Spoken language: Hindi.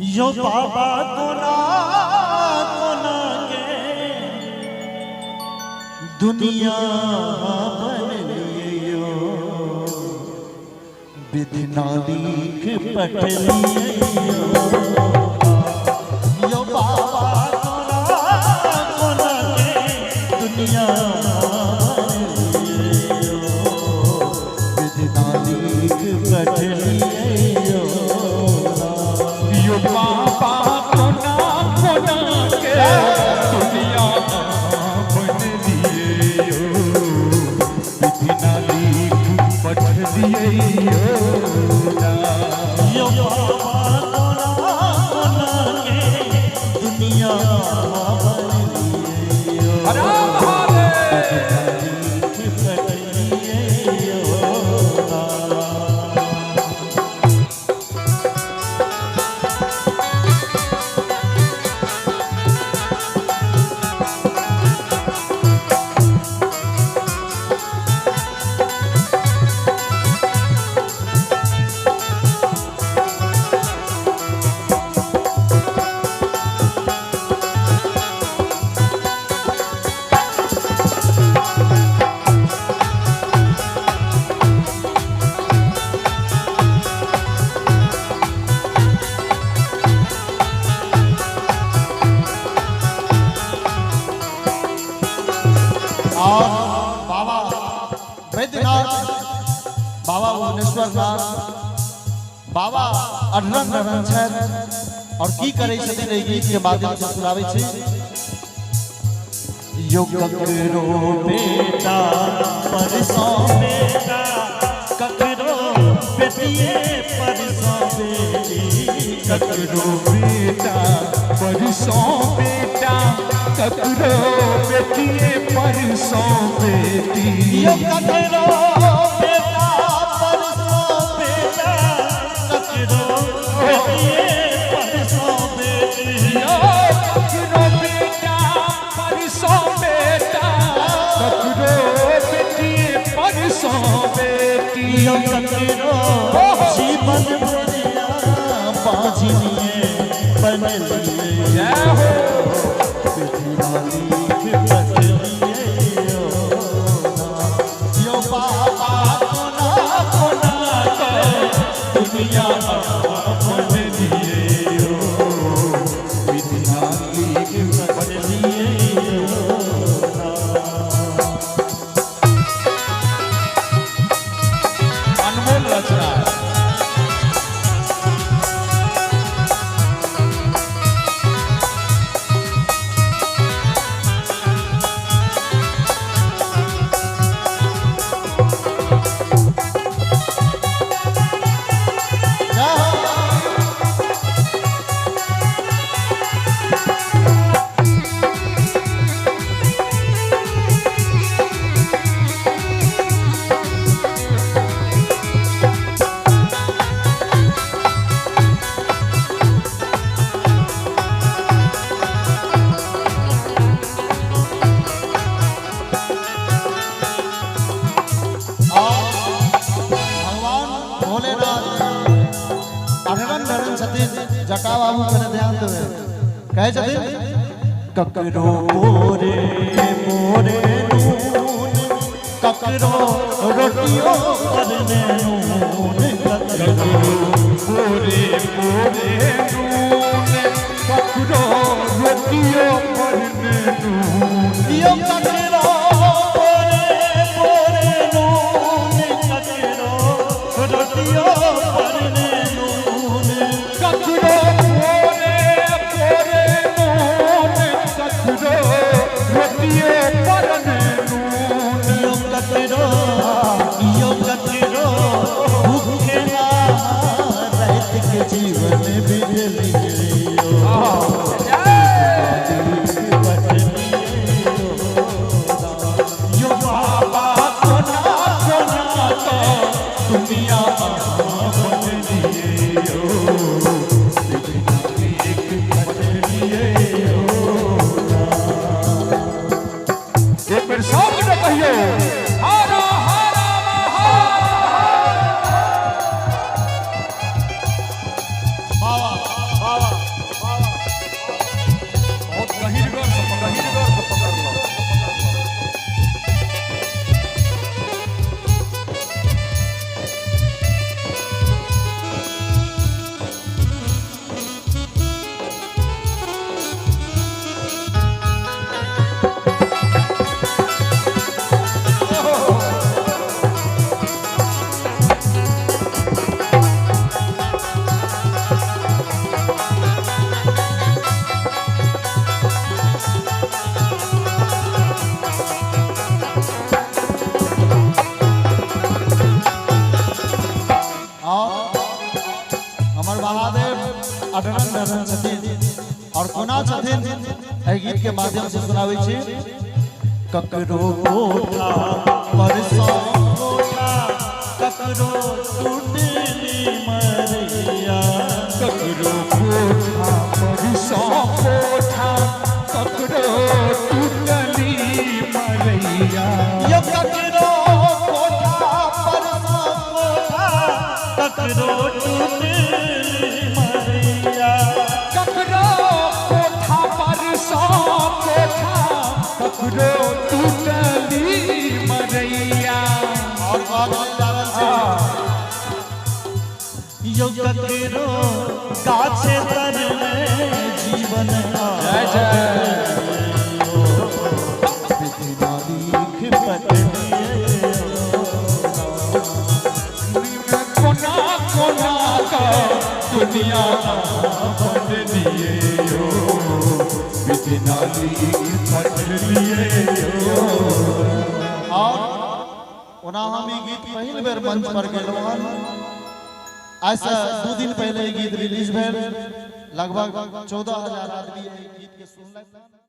यो बाबा कोना कोना के दुनिया बन लियो विधिना लिख पट लियो यो बाबा कोना कोना के दुनिया बन लियो विधिना लिख पट लियो यो बाबा कोना कोना के दुनिया बन दिए विधिना लिख पट दिए यो बाबा कोना कोना के दुनिया बन लियो लिख पट लियो और बाबा वैद्यनाथ बाबा भुवनेश्वरनाथ बाबा अढ़रंग रहन छथि और की करै छथिन एहि गीत के माध्यम से सुनाबै छी यो ककरो बेटा परसों बेटा ककरो बेटिए परसों बेटी ककरो बेटा परसों बेटा ककरो बेटिए परसों बेटी यो ककरो बेटा परसों बेटा ककरो बेटिए परसों बेटी यो ककरो बेटा परसों बेटा ककरो बेटिए परसों बेटी यो ककरो जीवन भरिया बाझिनिए बन लिए जय हो विधिना लिख पट लियो यो बाबा कोना कोना के दुनिया बन लियो विधिना लिख पट लियो अनमोल रचना जटा बाबू पर ध्यान देवे कहे छथिन ककरो मोरे मोरे नून ककरो रोटियों पर नून ककरो मोरे मोरे नून ककरो रोटियों पर नून यो ककरो मोरे मोरे नून ककरो रोटियों पर नून ककरो मोरे मोरे नून ककरो रोटियों पर नून यो ककरो भूखे ना रहत के जीवन बिजलियो यो बाबा कोना कोना के दुनिया बन लियो विधिना लिख पट लियो एक बार सब ने कहियो हरा हरा बाबा बाबा अढ़न नरन छथिन और कोना छथिन एहि गीत के माध्यम से सुनाबै छी। ककरो कोठा पर सौ कोठा ककरो टूटली मरैया, ककरो कोठा पर सौ कोठा ककरो टूटली मरैया। यो ककरो कोठा पर सौ कोठा ककरो टूटली मरैया, ककरो कोठा पर सौ कोठा ककरो टूटली मरैया। और यो ककरो गाछे तर में जीवन जय जय लिख पटनिए कोना कोना का दुनिया बन दिए हो, बिना लिख पटनिए हो। और ओना हम ई गीत पहिल बेर मंच पर गेलहुँ हन। ऐसा 2 दिन पहले गीत रिलीज भेल, लगभग 14,000 आदमी गीत के सुनलक।